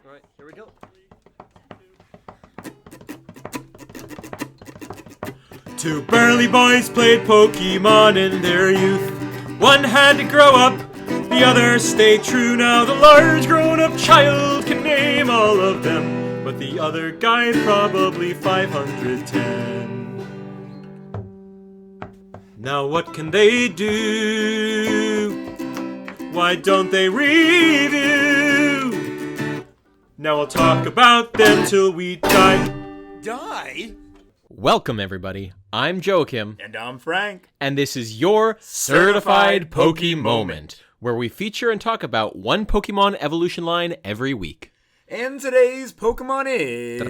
All right, here we go. Two burly boys played Pokemon in their youth. One had to grow up, the other stayed true. Now the large grown-up child can name all of them, but the other guy probably 510. Now what can they do? Why don't they review? Now we'll talk about them till we die. Die? Welcome, everybody. I'm Joachim. And I'm Frank. And this is your Certified Poke Moment, where we feature and talk about one Pokemon evolution line every week. And today's Pokemon is...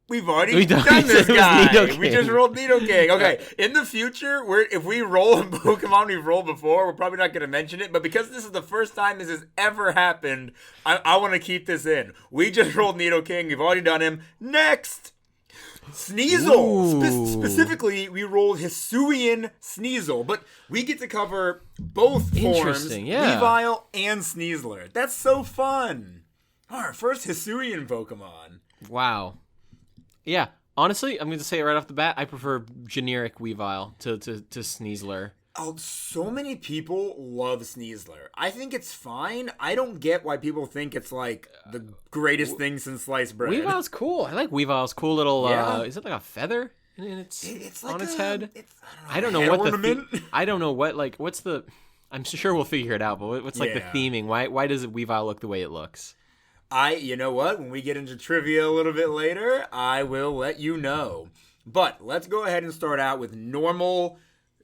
We've already done this guy. We just rolled Nidoking. Okay, in the future, if we roll a Pokemon we've rolled before, we're probably not going to mention it. But because this is the first time this has ever happened, I want to keep this in. We just rolled Nidoking. We've already done him. Next! Sneasel. Specifically, we rolled Hisuian Sneasel. But we get to cover both forms, Weavile and Sneasler. That's so fun. Our first Hisuian Pokemon. Wow. Yeah, honestly, I'm going to say it right off the bat, I prefer generic Weavile to Sneasler. Oh, so many people love Sneasler. I think it's fine. I don't get why people think it's like the greatest thing since sliced bread. Weavile's cool. I like Weavile's cool little, is it like a feather it's like on its head? I don't know what ornament? I don't know what, like, what's the, I'm sure we'll figure it out, but what's like the theming? Why does Weavile look the way it looks? You know what? When we get into trivia a little bit later, I will let you know. But let's go ahead and start out with normal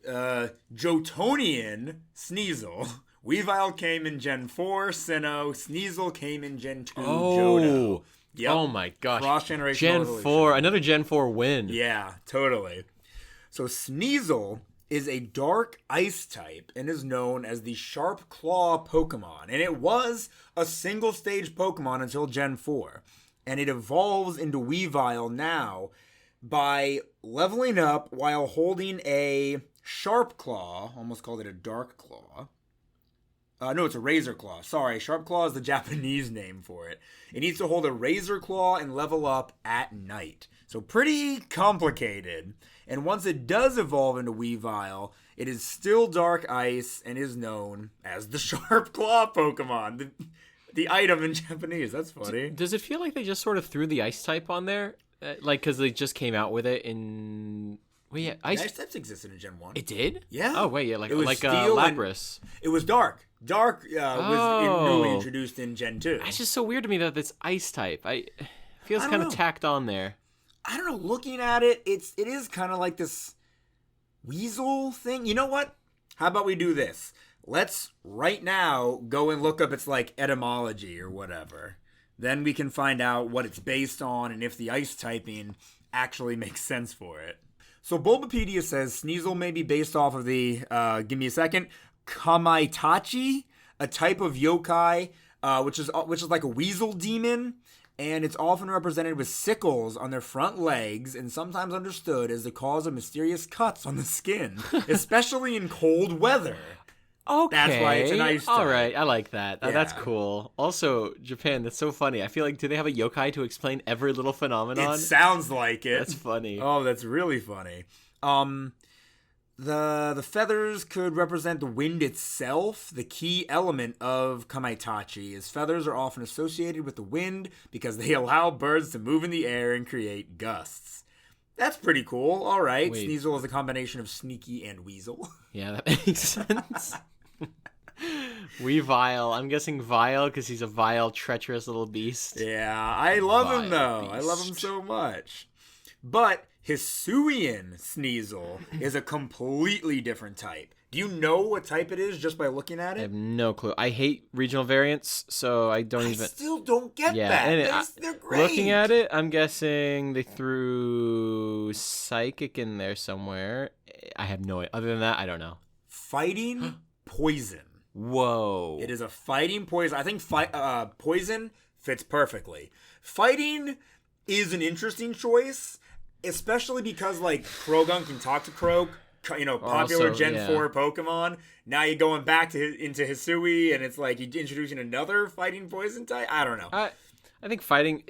Jotonian Sneasel. Weavile came in Gen 4, Sinnoh. Sneasel came in Gen 2, Johto. Yep. Oh my gosh. Cross-generational Gen evolution. 4, another Gen 4 win. Yeah, totally. So Sneasel is a dark ice type and is known as the Sharp Claw Pokemon. And it was a single stage Pokemon until Gen 4. And it evolves into Weavile now by leveling up while holding a Sharp Claw. Almost called it a Dark Claw. No, it's a Razor Claw. Sorry, Sharp Claw is the Japanese name for it. It needs to hold a Razor Claw and level up at night. So pretty complicated. And once it does evolve into Weavile, it is still dark ice and is known as the Sharp Claw Pokemon. The item in Japanese. That's funny. Does it feel like they just sort of threw the ice type on there? Like, because they just came out with it in... Well, yeah, ice types existed in Gen 1. It did? Yeah. Oh, wait, yeah, like Lapras. It was dark. Dark was newly introduced in Gen 2. It's just so weird to me that it's ice type. It feels kind of tacked on there. I don't know. Looking at it, it is kind of like this weasel thing. You know what? How about we do this? Let's right now go and look up its like etymology or whatever. Then we can find out what it's based on and if the ice typing actually makes sense for it. So Bulbapedia says Sneasel may be based off of the, give me a second, Kamaitachi, a type of yokai, which is like a weasel demon. And it's often represented with sickles on their front legs and sometimes understood as the cause of mysterious cuts on the skin, especially in cold weather. Okay. That's why it's an ice type. All right, I like that. Yeah. That's cool. Also, Japan, that's so funny. I feel like, do they have a yokai to explain every little phenomenon? It sounds like it. That's funny. Oh, that's really funny. The feathers could represent the wind itself. The key element of Kamaitachi is feathers are often associated with the wind because they allow birds to move in the air and create gusts. That's pretty cool. All right. Wait. Sneasel is a combination of sneaky and weasel. Yeah, that makes sense. Weavile. I'm guessing vile because he's a vile, treacherous little beast. Yeah, I love him though. Beast. I love him so much. But Hisuian Sneasel is a completely different type. Do you know what type it is just by looking at it? I have no clue. I hate regional variants, so I still don't get that. They're great. Looking at it, I'm guessing they threw Psychic in there somewhere. I have no idea. Other than that, I don't know. Fighting Poison. Whoa. It is a fighting poison. I think Poison fits perfectly. Fighting is an interesting choice, especially because, like, Krogan can talk to Croak. popular Also, Gen yeah. 4 Pokemon. Now you're going back to into Hisui, and it's like you're introducing another fighting poison type. I don't know. I think fighting.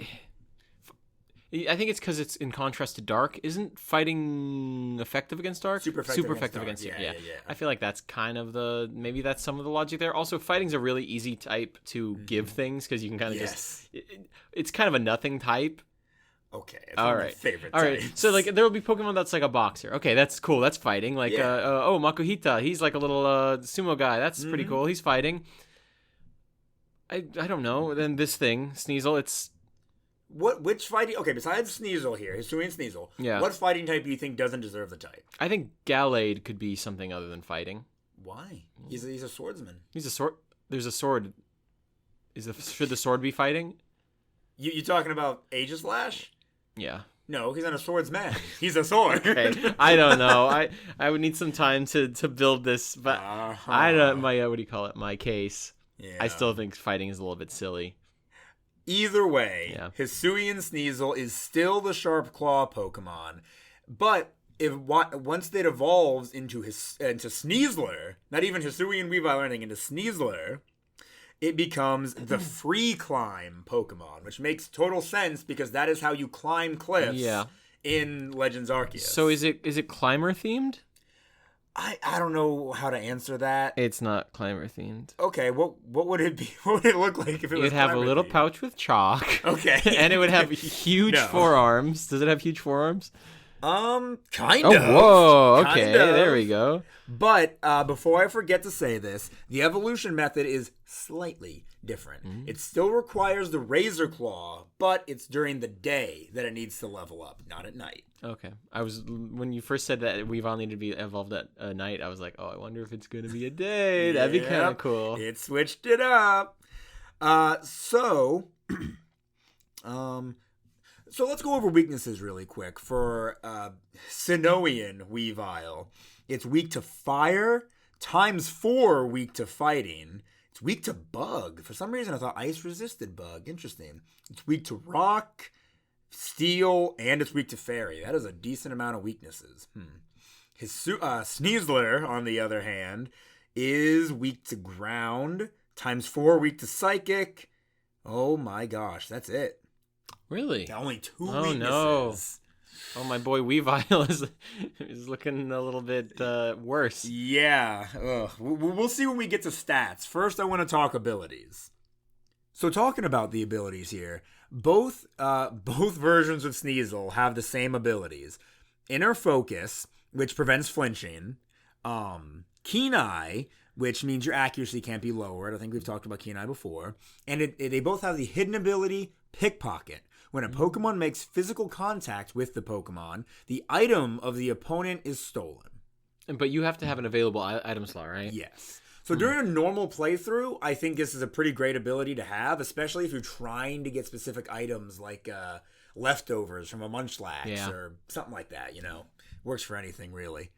I think it's because it's in contrast to Dark. Isn't fighting effective against Dark? Super effective against Dark. it. Yeah. I feel like that's kind of maybe that's some of the logic there. Also, fighting's a really easy type to give things because you can kind of just. It's kind of a nothing type. Okay, it's one of my favorite types. All right. So like there will be Pokemon that's like a boxer. Okay, that's cool. That's fighting. Like Makuhita, he's like a little sumo guy. That's pretty cool. He's fighting. I don't know. Then this thing, Sneasel, it's Which fighting? Okay, besides Sneasel here, Hisui and Sneasel. Yeah. What fighting type do you think doesn't deserve the type? I think Gallade could be something other than fighting. Why? He's a swordsman. He's a sword. There's a sword. Should the sword be fighting? You talking about Aegislash? Yeah. No, he's not a swordsman. He's a sword. Okay. I don't know. I would need some time to build this, but I don't. What do you call it? My case. Yeah. I still think fighting is a little bit silly. Either way, Hisui and Sneasel is still the Sharp Claw Pokemon, but once it evolves into Sneasler, not even Hisui and Weavile or anything, into Sneasler, it becomes the free climb Pokemon, which makes total sense because that is how you climb cliffs in Legends Arceus. So is it climber themed? I don't know how to answer that. It's not climber themed. Okay, what would it be? What would it look like if it was? It'd have a little pouch with chalk. Okay, and it would have huge forearms. Does it have huge forearms? Kind of. of. Whoa, okay, there we go. But before I forget to say this, the evolution method is slightly different. It still requires the Razor Claw, but it's during the day that it needs to level up, not at night. Okay. When you first said that Weavile needed to be evolved at night, I was like, oh, I wonder if it's going to be a day. That'd be kind of cool. It switched it up. So let's go over weaknesses really quick for Sinnoian Weavile. It's weak to fire, ×4 weak to fighting. It's weak to bug. For some reason, I thought ice resisted bug. Interesting. It's weak to rock, steel, and it's weak to fairy. That is a decent amount of weaknesses. His Sneasler, on the other hand, is weak to ground, ×4 weak to psychic. Oh my gosh, that's it. Really? Only 2 Oh, weaknesses. no. Oh, my boy Weavile is looking a little bit worse. Yeah. Ugh. We'll see when we get to stats. First, I want to talk abilities. So talking about the abilities here, both versions of Sneasel have the same abilities. Inner Focus, which prevents flinching. Keen Eye, which means your accuracy can't be lowered. I think we've talked about Keen Eye before. And they both have the hidden ability, Pickpocket. When a Pokemon makes physical contact with the Pokemon, the item of the opponent is stolen. But you have to have an available item slot, right? Yes. So during a normal playthrough, I think this is a pretty great ability to have, especially if you're trying to get specific items like leftovers from a Munchlax or something like that, Works for anything, really.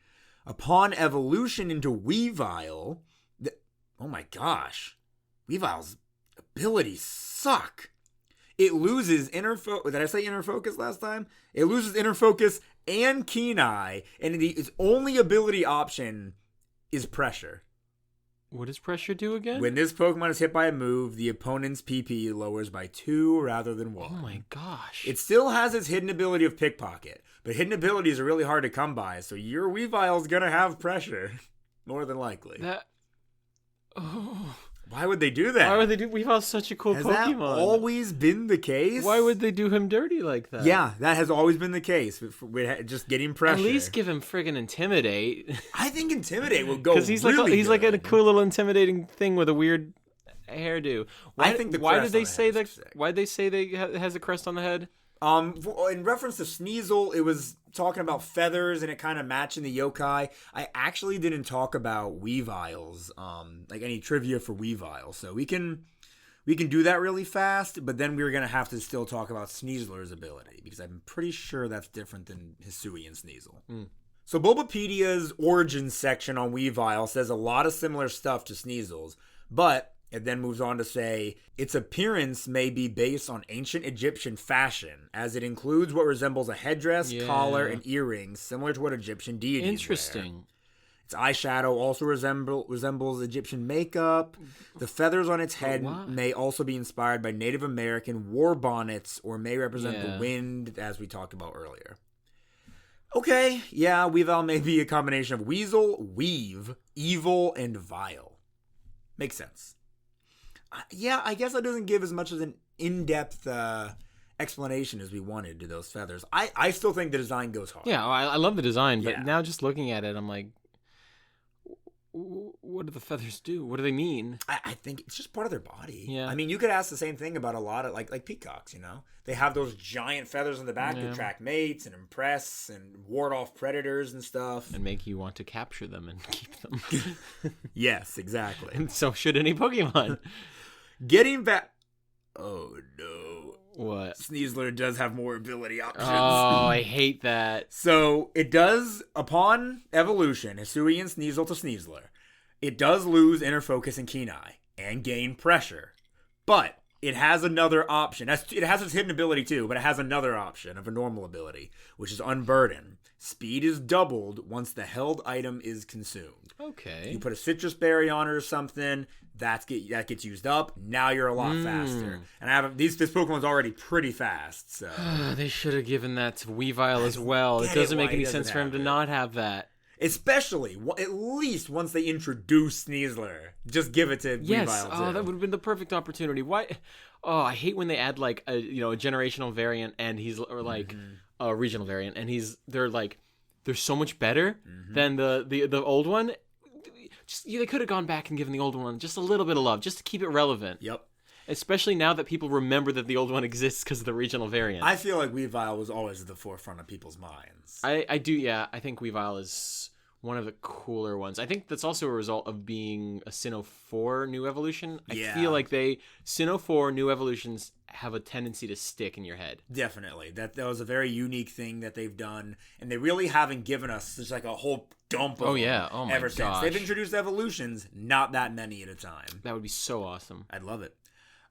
Upon evolution into Weavile, oh my gosh, Weavile's abilities suck. It loses Inner Focus. Did I say Inner Focus last time? It loses Inner Focus and Keen Eye, and its only ability option is Pressure. What does Pressure do again? When this Pokemon is hit by a move, the opponent's PP lowers by 2 rather than 1. Oh my gosh. It still has its hidden ability of Pickpocket, but hidden abilities are really hard to come by, so your Weavile's gonna have Pressure. More than likely. Why would they do that? Why would they do? Weavile's such a cool Has Pokemon. that always been the case? Why would they do him dirty like that? Yeah, that has always been the case. With just getting pressure. At least give him friggin' Intimidate. I think Intimidate will go because he's really like a cool little intimidating thing with a weird hairdo. I think the why crest did they on the say head that? is sick. Why did they say they has a crest on the head? In reference to Sneasel, it was talking about feathers and it kind of matching the yokai. I actually didn't talk about Weaviles, like any trivia for Weavile, so we can do that really fast. But then we're gonna have to still talk about Sneasler's ability because I'm pretty sure that's different than Hisui and Sneasel. So Bulbapedia's origin section on Weavile says a lot of similar stuff to Sneasel's, but It then moves on to say, its appearance may be based on ancient Egyptian fashion, as it includes what resembles a headdress, collar, and earrings, similar to what Egyptian deities Interesting. wear. Its eyeshadow also resembles Egyptian makeup. The feathers on its head may also be inspired by Native American war bonnets or may represent the wind, as we talked about earlier. Okay, yeah, Weavile may be a combination of weasel, weave, evil, and vile. Makes sense. Yeah, I guess that doesn't give as much as an in-depth explanation as we wanted to those feathers. I still think the design goes hard. Yeah, I love the design, but now just looking at it, I'm like, what do the feathers do? What do they mean? I think it's just part of their body. Yeah. I mean, you could ask the same thing about a lot of, like peacocks, you know? They have those giant feathers on the back to attract mates and impress and ward off predators and stuff. And make you want to capture them and keep them. Yes, exactly. And so should any Pokemon. Getting back... Oh, no. What? Sneasler does have more ability options. Oh, I hate that. So, it does, upon evolution, Hisui and Sneasel to Sneasler, it does lose Inner Focus and Keen Eye, and gain Pressure. But, it has another option. It has its hidden ability too, but it has another option of a normal ability, which is Unburden. Speed is doubled once the held item is consumed. Okay. You put a citrus berry on it or something, that gets used up. Now you're a lot faster. And this Pokemon's already pretty fast, so They should have given that to Weavile as well. It doesn't make any sense for him to not have that. Especially, at least once they introduce Sneasler. Just give it to Yes. Weavile too. Oh, that would have been the perfect opportunity. Why? Oh, I hate when they add like a generational variant and he's or like a regional variant and they're so much better than the old one. They could have gone back and given the old one just a little bit of love, just to keep it relevant. Yep. Especially now that people remember that the old one exists because of the regional variant. I feel like Weavile was always at the forefront of people's minds. I do, yeah. I think Weavile is one of the cooler ones. I think that's also a result of being a Sinnoh 4 new evolution. I feel like Sinnoh 4 new evolutions have a tendency to stick in your head. Definitely. That was a very unique thing that they've done, and they really haven't given us just like a whole dump of them Oh my ever since. They've introduced evolutions, not that many at a time. That would be so awesome. I'd love it.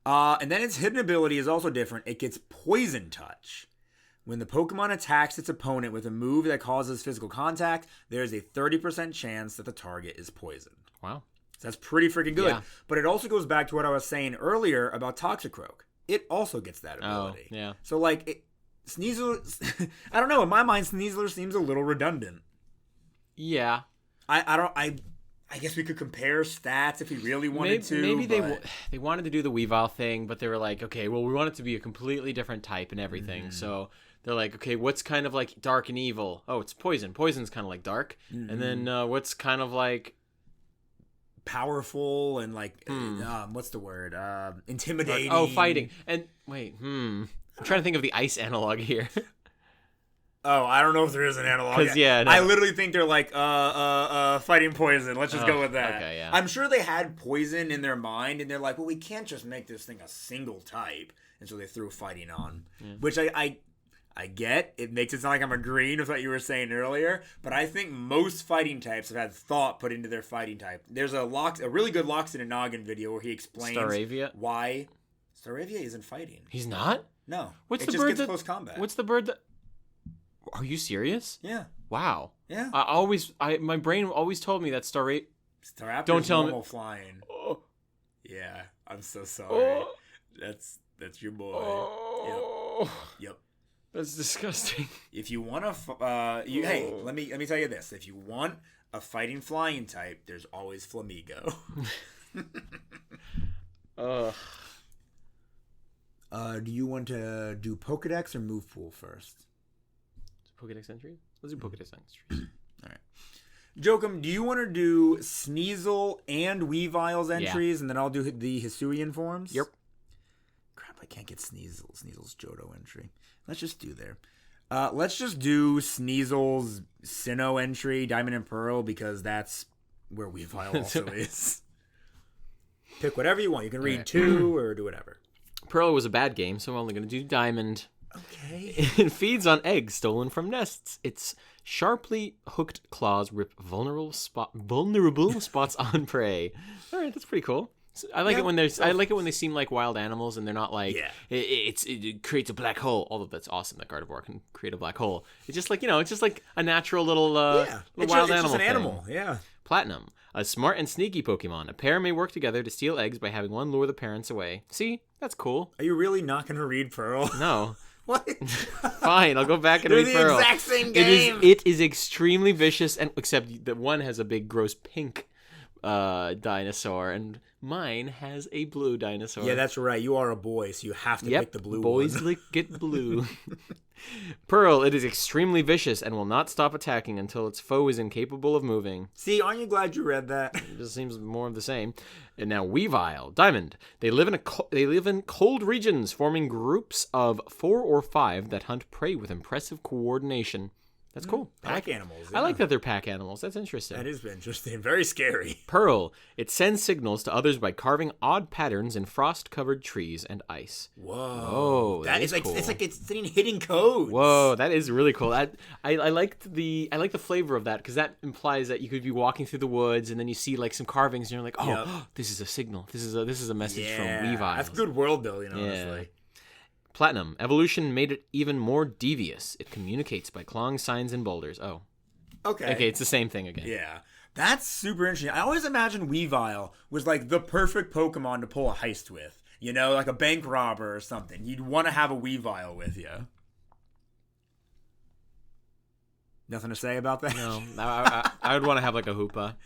And then its hidden ability is also different. It gets Poison Touch. When the Pokemon attacks its opponent with a move that causes physical contact, there's a 30% chance that the target is poisoned. Wow. So that's pretty freaking good. Yeah. But it also goes back to what I was saying earlier about Toxicroak. It also gets that ability. Oh, yeah. So, like, Sneasler... I don't know. In my mind, Sneasler seems a little redundant. Yeah. I guess we could compare stats if we really wanted to. Maybe they wanted to do the Weavile thing, but they were like, okay, well, we want it to be a completely different type and everything. So they're like, okay, what's kind of like dark and evil? Oh, it's poison. Poison's kind of like dark. And then what's kind of like powerful and like what's the word? Intimidating. Oh, fighting. And wait, I'm trying to think of the ice analog here. Oh, I don't know if there is an analog. No. I literally think they're like, fighting poison. Let's just go with that. Okay, yeah. I'm sure they had poison in their mind, and they're like, well, we can't just make this thing a single type. And so they threw fighting on, which I get. It makes it sound like I'm agreeing with what you were saying earlier, but I think most fighting types have had thought put into their fighting type. There's a really good Loxodon and Noggin video where he explains why Staravia isn't fighting. He's not? No. What's it the just bird gets that close combat. What's the bird that... Are you serious? Yeah. Wow. Yeah. My brain always told me that Staraptor. Don't tell me. Flying. Oh. Yeah, I'm so sorry. Oh. That's your boy. Oh. Yep. That's disgusting. If you want hey, let me tell you this. If you want a fighting flying type, there's always Flamigo. Do you want to do Pokedex or Move Pool first? Pokedex entries? Let's do Pokedex entries. All right. Jokum, do you want to do Sneasel and Weavile's entries, and then I'll do the Hisuian forms? Yep. Crap, I can't get Sneasel's Johto entry. Let's just do there. Let's just do Sneasel's Sinnoh entry, Diamond and Pearl, because that's where Weavile also is. Pick whatever you want. You can read two or do whatever. Pearl was a bad game, so I'm only going to do Diamond. Okay. It feeds on eggs stolen from nests. Its sharply hooked claws rip vulnerable spots on prey. All right, that's pretty cool. I like it when there's. I like it when they seem like wild animals and they're not like. Yeah. It creates a black hole. Although that's awesome that Gardevoir can create a black hole. It's just like it's just like a natural little wild it's animal. just an thing. animal. Yeah. Platinum, a smart and sneaky Pokemon. A pair may work together to steal eggs by having one lure the parents away. See, that's cool. Are you really not going to read Pearl? No. What? Fine, I'll go back and They're read the Pearl. exact same game. It is extremely vicious, and except that one has a big gross pink dinosaur, and mine has a blue dinosaur. Yeah, that's right. You are a boy, so you have to pick the blue boys one. get blue. Pearl, it is extremely vicious and will not stop attacking until its foe is incapable of moving. See, aren't you glad you read that? It just seems more of the same. And now Weavile, Diamond. They live in cold regions, forming groups of 4 or 5 that hunt prey with impressive coordination. That's cool. Pack animals. I like that they're pack animals. That's interesting. That is interesting. Very scary. Pearl. It sends signals to others by carving odd patterns in frost-covered trees and ice. Whoa. That is like cool. it's like it's hidden codes. Whoa, that is really cool. I liked the flavor of that because that implies that you could be walking through the woods and then you see like some carvings and you're like, this is a signal. This is a message from Weavile. That's good world building, honestly. Platinum. Evolution made it even more devious. It communicates by clawing signs and boulders. Oh. Okay, it's the same thing again. Yeah. That's super interesting. I always imagined Weavile was like the perfect Pokemon to pull a heist with. Like a bank robber or something. You'd want to have a Weavile with you. Nothing to say about that? No. I would want to have like a Hoopa.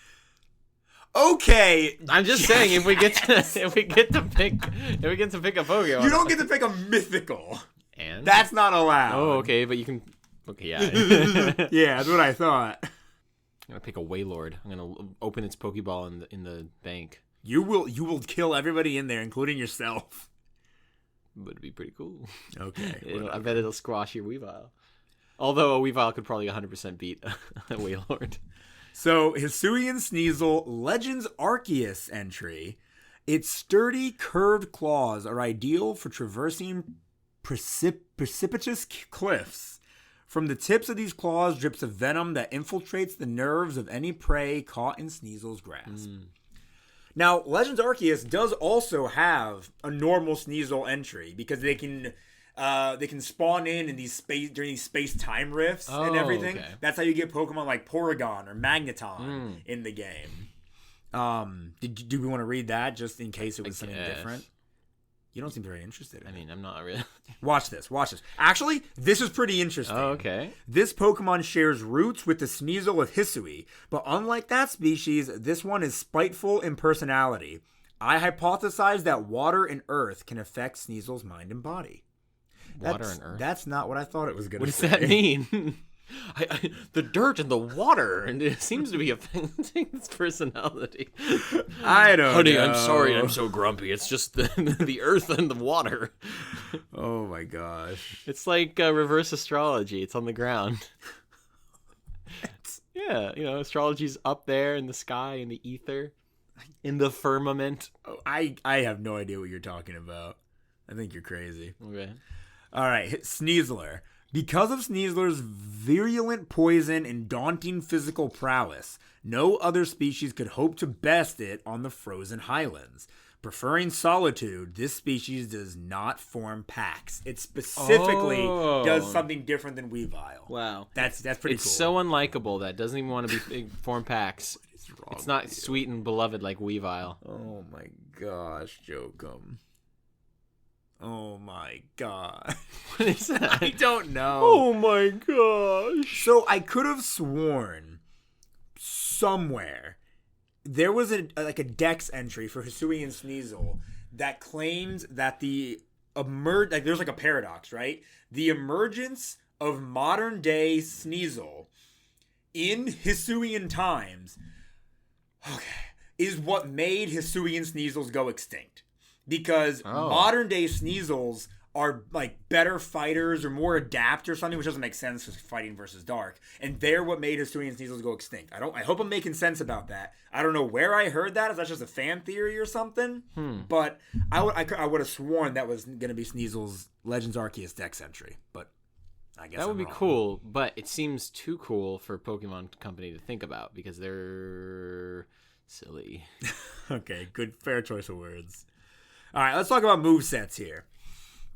Okay. I'm just saying if we get to pick a Pokemon. You don't get to pick a mythical. And that's not allowed. Oh, okay, but you can. Okay, yeah. Yeah, that's what I thought. I'm gonna pick a Wailord. I'm gonna open its Pokeball in the bank. You will kill everybody in there, including yourself. But it'd be pretty cool. Okay. I bet it'll squash your Weavile. Although a Weavile could probably 100% beat a Wailord. So, Hisuian Sneasel Legends Arceus entry. Its sturdy, curved claws are ideal for traversing precipitous cliffs. From the tips of these claws drips a venom that infiltrates the nerves of any prey caught in Sneasel's grasp. Now, Legends Arceus does also have a normal Sneasel entry because they can spawn in these during these space-time rifts and everything. Okay. That's how you get Pokemon like Porygon or Magneton in the game. Do we want to read that just in case it was something different? You don't seem very interested in it. I'm not really. Watch this. Actually, this is pretty interesting. Oh, okay. This Pokemon shares roots with the Sneasel of Hisui, but unlike that species, this one is spiteful in personality. I hypothesize that water and earth can affect Sneasel's mind and body. Water and earth? That's not what I thought it was going to say. What does that mean? The dirt and the water, and it seems to be affecting its personality. I don't know. Honey, I'm sorry I'm so grumpy. It's just the earth and the water. Oh my gosh. It's like reverse astrology. It's on the ground. Yeah, astrology's up there in the sky, in the ether, in the firmament. Oh, I have no idea what you're talking about. I think you're crazy. Okay. All right, Sneasler. Because of Sneasler's virulent poison and daunting physical prowess, no other species could hope to best it on the frozen highlands. Preferring solitude, this species does not form packs. It specifically does something different than Weavile. Wow. That's pretty cool. It's so unlikable that it doesn't even want to form packs. It's not sweet and beloved like Weavile. Oh my gosh, Jokum. Oh my god. What is that? I don't know. Oh my gosh. So I could have sworn somewhere there was a Dex entry for Hisuian Sneasel that claimed that there's like a paradox, right? The emergence of modern day Sneasel in Hisuian times, is what made Hisuian Sneasels go extinct. Because modern day Sneasels are like better fighters or more adept or something, which doesn't make sense because fighting versus dark. And they're what made Hisuian Sneasels go extinct. I hope I'm making sense about that. I don't know where I heard that. Is that just a fan theory or something? But I would have sworn that was going to be Sneasel's Legends Arceus Dex entry. But I guess that would be wrong. cool. But it seems too cool for Pokemon Company to think about because they're Silly. Okay, good, fair choice of words. All right, let's talk about movesets here.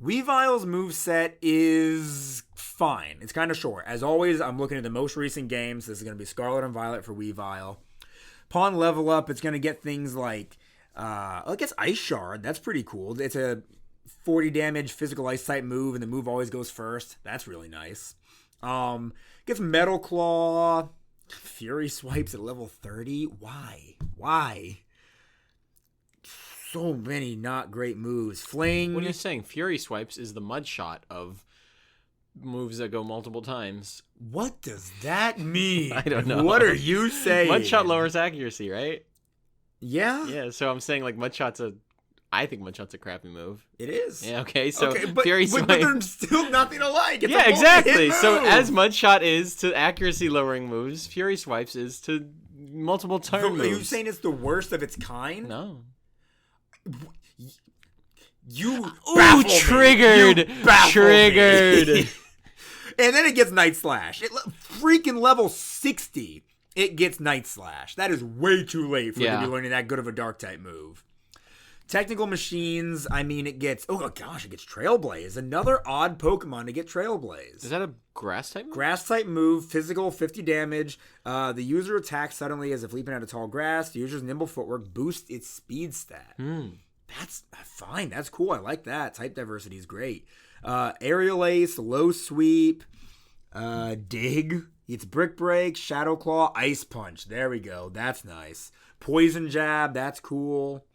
Weavile's moveset is fine. It's kind of short. As always, I'm looking at the most recent games. This is going to be Scarlet and Violet for Weavile. Upon level up, it's going to get things like, it gets Ice Shard. That's pretty cool. It's a 40 damage physical ice type move, and the move always goes first. That's really nice. Gets Metal Claw. Fury Swipes at level 30. Why? So many not great moves. Fling. What are you saying? Fury Swipes is the mud shot of moves that go multiple times. What does that mean? I don't know. What are you saying? Mud shot lowers accuracy, right? Yeah? Yeah, so I'm saying like mud shot's I think mud shot's a crappy move. It is. Yeah, okay, so but, Fury but, Swipe. but they're still nothing alike. It's yeah, a exactly. move. So as mud shot is to accuracy lowering moves, Fury Swipes is to multiple turn moves. Are you saying it's the worst of its kind? No. You Ooh, triggered. Triggered. And then it gets Night Slash. Freaking level 60, it gets Night Slash. That is way too late for it to be learning that good of a dark type move. Technical Machines, I mean, it gets... Oh, gosh, it gets Trailblaze. Another odd Pokemon to get Trailblaze. Is that a grass type move? Grass type move, physical, 50 damage. The user attacks suddenly as if leaping out of tall grass. The user's nimble footwork boosts its speed stat. That's fine. That's cool. I like that. Type diversity is great. Aerial Ace, Low Sweep, Dig. It's Brick Break, Shadow Claw, Ice Punch. There we go. That's nice. Poison Jab. That's cool.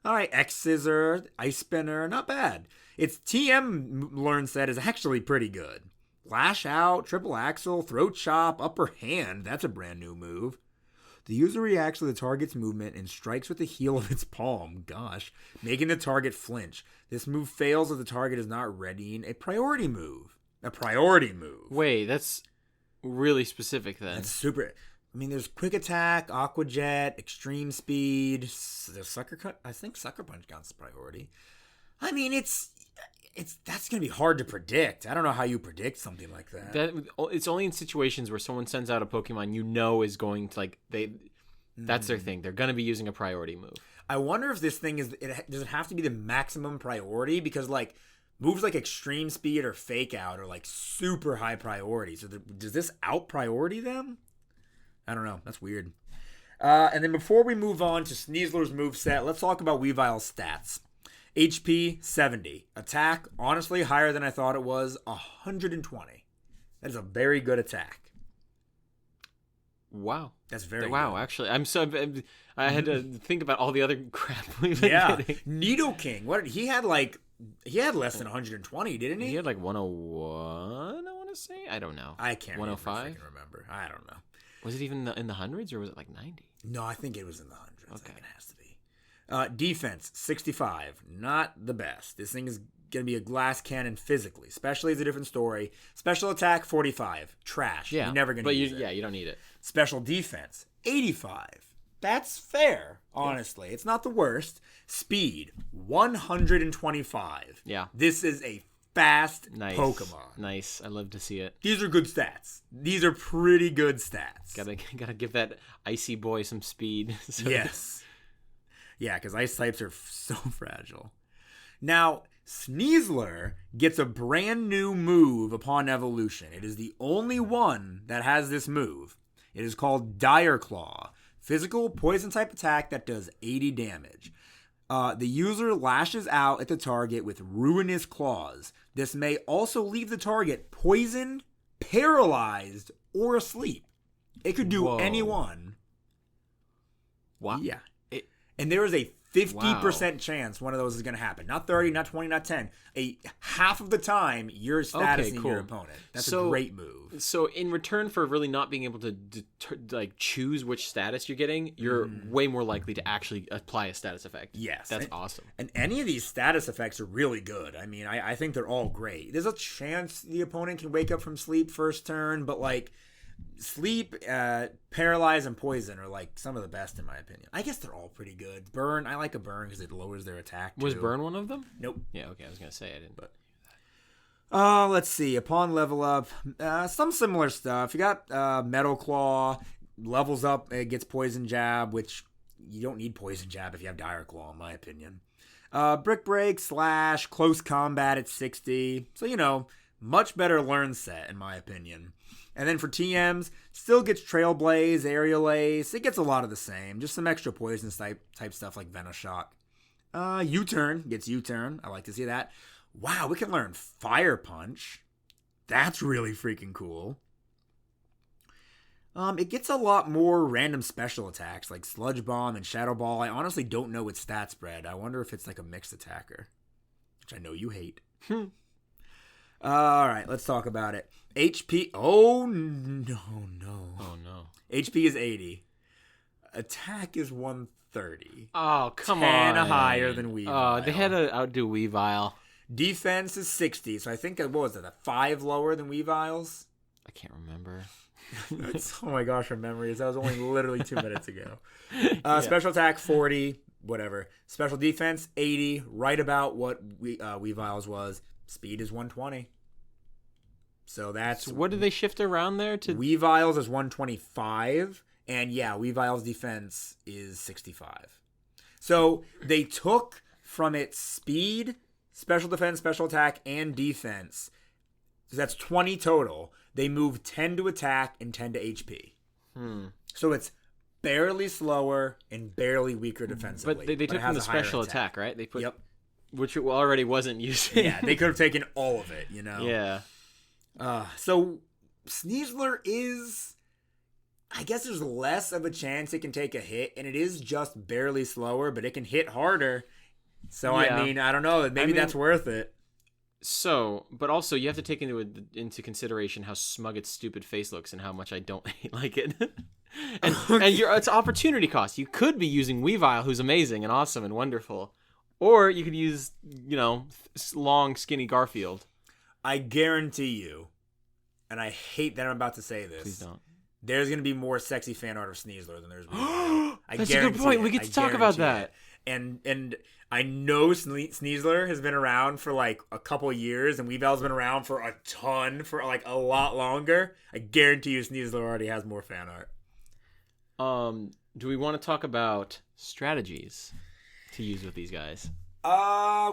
All right, X-Scissor, Ice Spinner, not bad. Its TM learn set is actually pretty good. Lash Out, Triple Axle, Throat Chop, Upper Hand, that's a brand new move. The user reacts to the target's movement and strikes with the heel of its palm, making the target flinch. This move fails if the target is not readying a priority move. Wait, that's really specific then. That's super... I mean, there's Quick Attack, Aqua Jet, Extreme Speed. There's Sucker Cut. I think Sucker Punch counts as priority. I mean, it's that's gonna be hard to predict. I don't know how you predict something like that. It's only in situations where someone sends out a Pokemon you know is going to that's their thing. They're gonna be using a priority move. I wonder if this thing does it have to be the maximum priority, because like moves like Extreme Speed or Fake Out are like super high priority. So does this out priority them? I don't know. That's weird. And then before we move on to Sneasler's moveset, let's talk about Weavile's stats. HP, 70. Attack, honestly, higher than I thought it was, 120. That is a very good attack. Wow. That's very Wow, good. Actually. I had to think about all the other crap we've been getting. Nidoking. He had less than 120, didn't he? He had like 101, I want to say. I don't know. I can't 105? remember. I don't know. Was it even in the hundreds, or was it like 90? No, I think it was in the hundreds. Okay. I think it has to be. Defense, 65. Not the best. This thing is going to be a glass cannon physically. Especially is a different story. Special attack, 45. Trash. Yeah. You're never going to use it. Yeah, you don't need it. Special defense, 85. That's fair, honestly. It's not the worst. Speed, 125. Yeah. This is a fast Nice. Pokemon. Nice. I love to see it. These are good stats. These are pretty good stats. Gotta give that icy boy some speed. Yes. Yeah, because ice types are so fragile. Now, Sneasler gets a brand new move upon evolution. It is the only one that has this move. It is called Dire Claw. Physical poison type attack that does 80 damage. The user lashes out at the target with ruinous claws. This may also leave the target poisoned, paralyzed, or asleep. It could do any one. Wow. Yeah. And there is a 50% chance one of those is going to happen. Not 30, not 20, not 10. Half of the time, you're statusing your opponent. That's a great move. So in return for really not being able to choose which status you're getting, you're way more likely to actually apply a status effect. Yes. That's awesome. And any of these status effects are really good. I mean, I think they're all great. There's a chance the opponent can wake up from sleep first turn, but like sleep, paralyze, and poison are like some of the best in my opinion. I guess they're all pretty good. Burn, I like a burn because it lowers their attack too. Was burn one of them? Nope. Yeah, okay, I was gonna say I didn't. But let's see. Upon level up, some similar stuff. You got Metal Claw, levels up, it gets Poison Jab, which you don't need Poison Jab if you have Dire Claw, in my opinion. Brick Break / Close Combat at 60. So, much better learn set, in my opinion. And then for TMs, still gets Trailblaze, Aerial Ace. It gets a lot of the same. Just some extra poison type stuff like Venoshock. U-Turn gets U-Turn. I like to see that. Wow, we can learn Fire Punch. That's really freaking cool. It gets a lot more random special attacks like Sludge Bomb and Shadow Ball. I honestly don't know its stat spread. I wonder if it's like a mixed attacker, which I know you hate. All right, let's talk about it. HP. Oh, no. Oh, no. HP is 80. Attack is 130. Oh, come 10 on. higher than Weavile. Oh, they had to outdo Weavile. Defense is 60. So I think, what was it, a 5 lower than Weavile's? I can't remember. Oh my gosh, our memories. That was only literally 2 minutes ago. Special attack 40, whatever. Special defense 80, right about what Weavile's was. Speed is 120. So that's... So what did they shift around there to? Weavile's is 125, and Weavile's defense is 65. So they took from its speed, special defense, special attack, and defense. So that's 20 total. They moved 10 to attack and 10 to HP. So it's barely slower and barely weaker defensively. But they took from the special attack, right? They put, Yep. Which it already wasn't using. Yeah, they could have taken all of it, Yeah. So Sneasler is, I guess there's less of a chance it can take a hit, and it is just barely slower, but it can hit harder. So, Yeah. I mean, I don't know. Maybe that's worth it. So, but also you have to take into consideration how smug its stupid face looks and how much I don't like it. and it's opportunity cost. You could be using Weavile, who's amazing and awesome and wonderful, or you could use, long, skinny Garfield. I guarantee you, and I hate that I'm about to say this. Please don't. There's going to be more sexy fan art of Sneasler than there's Weavile. That's a good point. We get to talk about that. And I know Sneasler has been around for like a couple years, and Weavile's been around for a ton, for like a lot longer. I guarantee you Sneasler already has more fan art. Do we want to talk about strategies to use with these guys?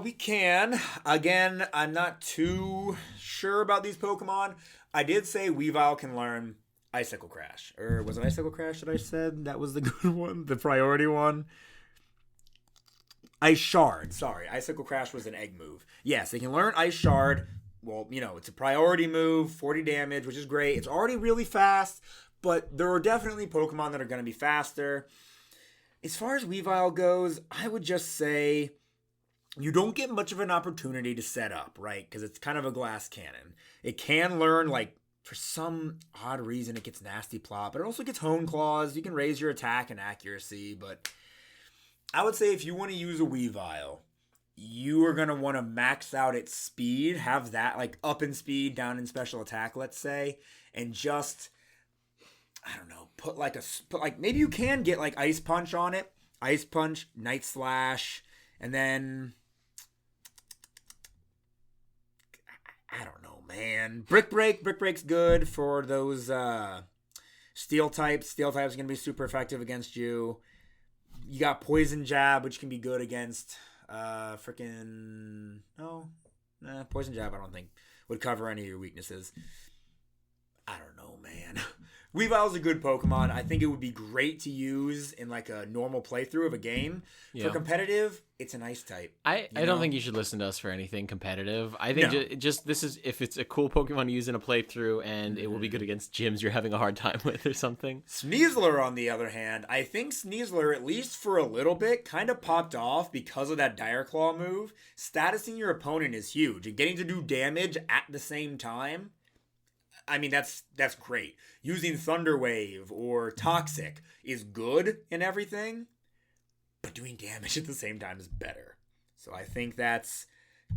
We can. Again, I'm not too sure about these Pokemon. I did say Weavile can learn Icicle Crash. Or was it Icicle Crash that I said? That was the good one? The priority one? Ice Shard. Sorry, Icicle Crash was an egg move. Yes, they can learn Ice Shard. Well, it's a priority move, 40 damage, which is great. It's already really fast, but there are definitely Pokemon that are going to be faster. As far as Weavile goes, I would just say you don't get much of an opportunity to set up, right? Because it's kind of a glass cannon. It can learn, for some odd reason, it gets Nasty Plot, but it also gets Hone Claws. You can raise your attack and accuracy, but I would say if you want to use a Weavile, you are going to want to max out its speed, have that up in speed, down in special attack, let's say, and just, I don't know, put maybe you can get Ice Punch on it. Ice Punch, Night Slash, and then I don't know, man. Brick Break. Brick Break's good for those Steel types. Steel types are going to be super effective against you. You got Poison Jab, which can be good against Poison Jab I don't think would cover any of your weaknesses. I don't know, man. Weavile's a good Pokemon. I think it would be great to use in a normal playthrough of a game. Yeah. For competitive, it's an Ice type. I don't think you should listen to us for anything competitive. I think just this is if it's a cool Pokemon to use in a playthrough and it will be good against gyms you're having a hard time with or something. Sneasler, on the other hand, I think Sneasler, at least for a little bit, kind of popped off because of that Dire Claw move. Statusing your opponent is huge, and getting to do damage at the same time, I mean, that's great. Using Thunder Wave or Toxic is good and everything, but doing damage at the same time is better. So I think that's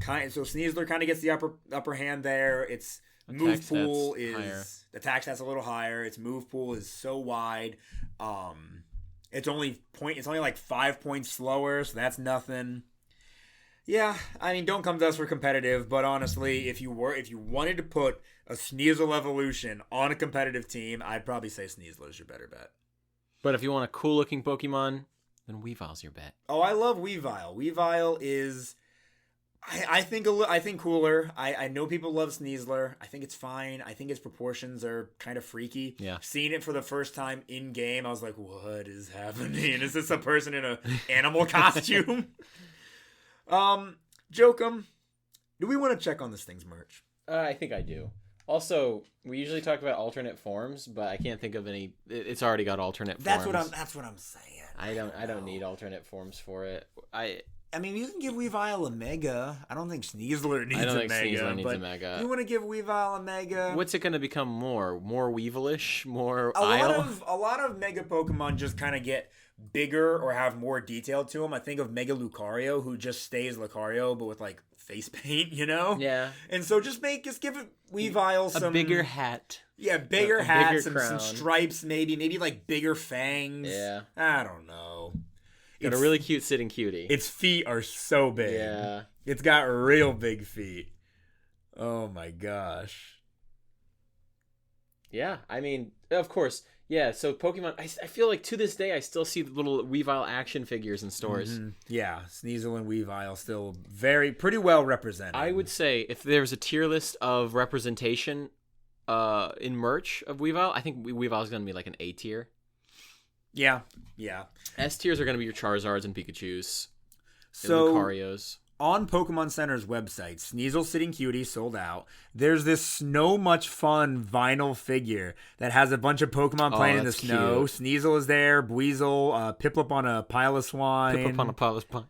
so Sneasler kind of gets the upper hand there. Its move pool is higher. The attack stats a little higher. Its move pool is so wide. It's only 5 points slower, so that's nothing. Yeah, I mean, don't come to us for competitive, but honestly, if you wanted to put a Sneasler evolution on a competitive team, I'd probably say Sneasler is your better bet. But if you want a cool-looking Pokemon, then Weavile's your bet. Oh, I love Weavile. Weavile is, I think cooler. I know people love Sneasler. I think it's fine. I think its proportions are kind of freaky. Yeah. Seeing it for the first time in game, I was like, what is happening? Is this a person in an animal costume? Jokum, do we want to check on this thing's merch? I think I do. Also, we usually talk about alternate forms, but I can't think of any. It's already got alternate That's forms. what I'm saying. I don't need alternate forms for it. I mean, you can give Weavile a mega. I don't think Sneasler needs a mega. I don't think Sneasler needs a mega. You want to give Weavile a mega? What's it going to become more? More Weevilish? More a lot of mega Pokemon just kind of get bigger or have more detail to them. I think of Mega Lucario, who just stays Lucario, but with like face paint, you know? Yeah. And so just give it Weavile some... A bigger hat. Yeah, bigger hat, bigger some stripes maybe like bigger fangs. Yeah. I don't know. Got a really cute sitting cutie. Its feet are so big. Yeah. It's got real big feet. Oh my gosh. Yeah, I mean, of course. Yeah, so Pokemon, I feel like to this day, I still see the little Weavile action figures in stores. Mm-hmm. Yeah, Sneasel and Weavile still pretty well represented. I would say if there's a tier list of representation in merch of Weavile, I think Weavile's going to be like an A tier. Yeah. S tiers are going to be your Charizards and Pikachus. So, and Lucarios. On Pokemon Center's website, Sneasel Sitting Cutie sold out. There's this Snow Much Fun vinyl figure that has a bunch of Pokemon playing in the snow. Cute. Sneasel is there, Buizel, Piplup on a Piloswine. Piplup on a Piloswine.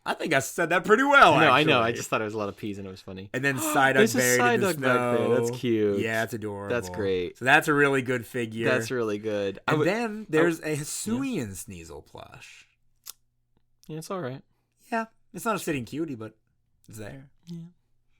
I think I said that pretty well, No, I know. I just thought it was a lot of P's and it was funny. And then Psyduck buried in the snow. Back there. That's cute. Yeah, it's adorable. That's great. So that's a really good figure. That's really good. And then there's a Hisuian Sneasel plush. Yeah, it's all right. Yeah. It's not a sitting cutie, but it's there. Yeah.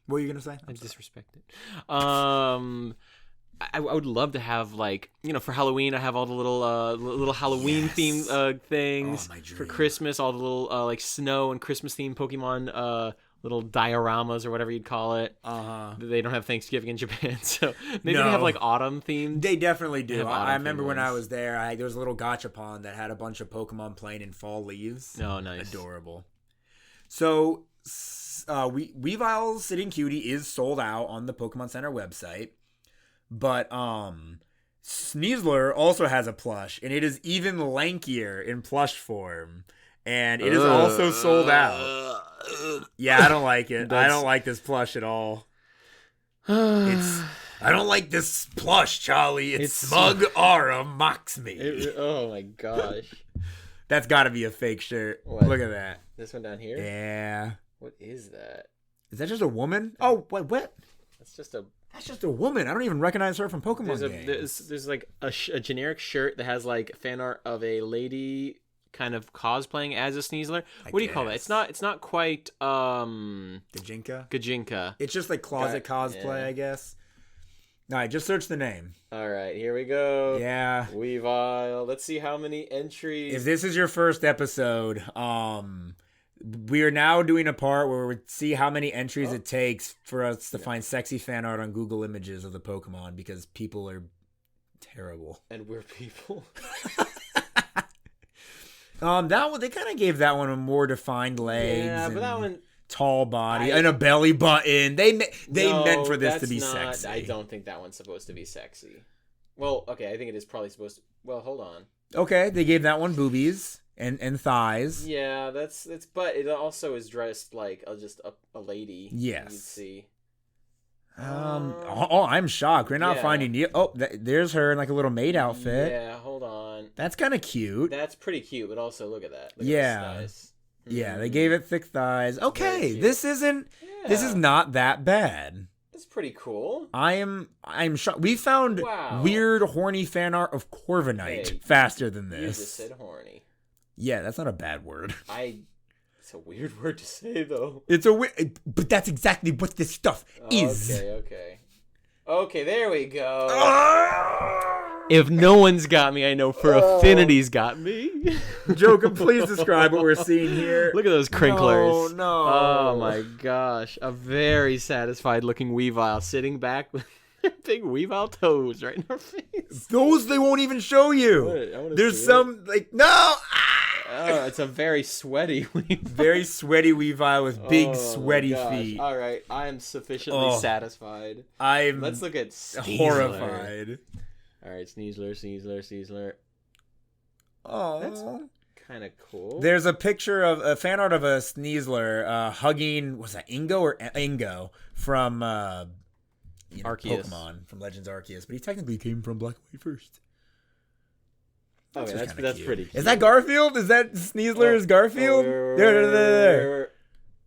What were you going to say? I disrespect it. I would love to have, like, for Halloween, I have all the little Halloween themed things. Oh, my dream. For Christmas, all the little like snow and Christmas themed Pokemon little dioramas or whatever you'd call it. They don't have Thanksgiving in Japan, so maybe they have like autumn themed. They definitely do. I remember when I was there, there was a little gachapon that had a bunch of Pokemon playing in fall leaves. Oh, nice. Adorable. So, Weavile's Sitting Cutie is sold out on the Pokemon Center website, but Sneasler also has a plush, and it is even lankier in plush form, and it is also sold out. Yeah, I don't like it. I don't like this plush at all. I don't like this plush, Charlie. Its smug aura mocks me. Oh my gosh. That's got to be a fake shirt. What? Look at that. This one down here? Yeah. What is that? Is that just a woman? Oh, what? That's just a woman. I don't even recognize her from Pokemon games. There's like a generic shirt that has like fan art of a lady kind of cosplaying as a Sneasler. What do you call that? It's not quite Gajinka. It's just like closet cosplay, I guess. All right, just search the name. All right, here we go. Yeah. Weavile. Let's see how many entries. If this is your first episode, we are now doing a part where we see how many entries it takes for us to find sexy fan art on Google Images of the Pokemon, because people are terrible. And we're people. That one, they kind of gave that one a more defined legs. Yeah, but that one, tall body and a belly button. They meant for this to be sexy. I don't think that one's supposed to be sexy. Well, okay, I think it is probably supposed to. Well, hold on. Okay, they gave that one boobies and thighs. Yeah, that's. But it also is dressed like just a lady. Yes. You'd see. I'm shocked. We're not finding you. Oh, there's her in like a little maid outfit. Yeah, hold on. That's kind of cute. That's pretty cute, but also look at that. Look at those thighs. Yeah, they gave it thick thighs. Okay, this is not that bad. That's pretty cool. I'm shocked. We found weird horny fan art of Corviknight faster than this. You just said horny. Yeah, that's not a bad word. It's a weird word to say, though. But that's exactly what this stuff is. Okay, there we go. If no one's got me, I know for Affinity's got me. Joker, please describe what we're seeing here. Look at those crinklers. No. Oh my gosh. A very satisfied looking Weavile sitting back with their big Weavile toes right in her face. Those they won't even show you. There's some, like, no! Oh, it's a very sweaty Weavile. Very sweaty Weavile with big, Oh, sweaty gosh. feet. All right, I am sufficiently satisfied. I'm Let's look at Sneasler. horrified. All right, Sneasler. Oh, That's kind of cool. there's a picture of a fan art of a Sneasler hugging. Was that Ingo from Arceus. Pokemon from Legends Arceus? But he technically came from Black and White first. Okay, that's cute. pretty cute. Is that Garfield? Is that Sneasler's Garfield? There.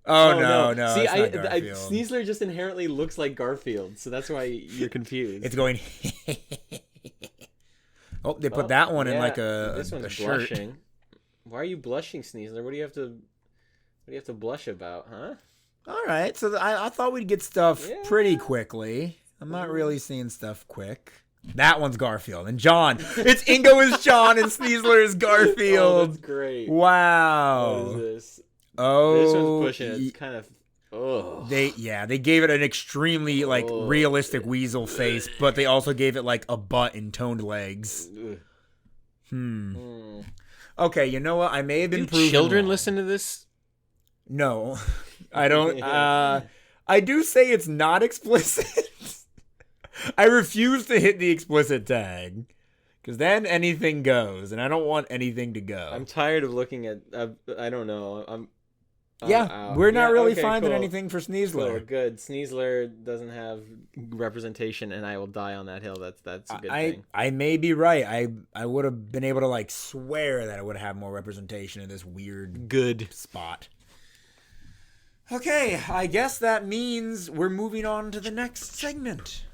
Oh, no. See, it's not Garfield. Sneasler just inherently looks like Garfield, so that's why you're confused. It's going. Oh, they put that one in like this a one's shirt. blushing. Why are you blushing, Sneasler? What do you have to blush about, huh? All right, so I thought we'd get stuff pretty quickly. I'm not really seeing stuff quick. That one's Garfield. And John. It's Ingo is John and Sneasler is Garfield. Oh, that's great. Wow. What is this? Oh. This one's pushing it. It's kind of... Oh. They gave it an extremely realistic weasel face, but they also gave it like a butt and toned legs. Okay, you know what? I may have been proven children wrong. listen to this? No. I don't I do say it's not explicit. I refuse to hit the explicit tag. Because then anything goes, and I don't want anything to go. I'm tired of looking at... I don't know. We're not really finding cool. anything for Sneasler. Cool, good. Sneasler doesn't have representation, and I will die on that hill. That's a good thing. I may be right. I would have been able to swear that I would have more representation in this weird good spot. Okay, I guess that means we're moving on to the next segment.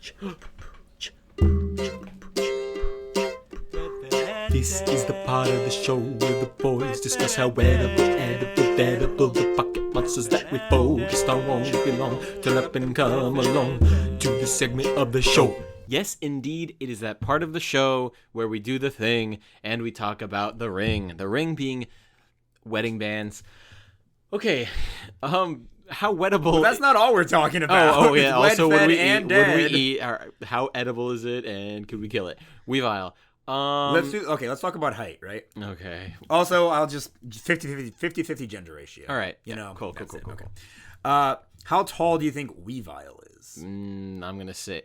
This is the part of the show where the boys discuss how edible the pocket monsters that we focused on won't belong. Turn up and come along to the segment of the show. Yes, indeed, it is that part of the show where we do the thing and we talk about the ring. The ring being wedding bands. Okay, how wettable... Well, that's not all we're talking about. Oh yeah, Wed, also fed, would and we dead. eat? How edible is it, and could we kill it? Weavile. Let's talk about height, right? Okay. Also, I'll just 50-50 gender ratio. All right. Cool. Okay. How tall do you think Weavile is? I'm gonna say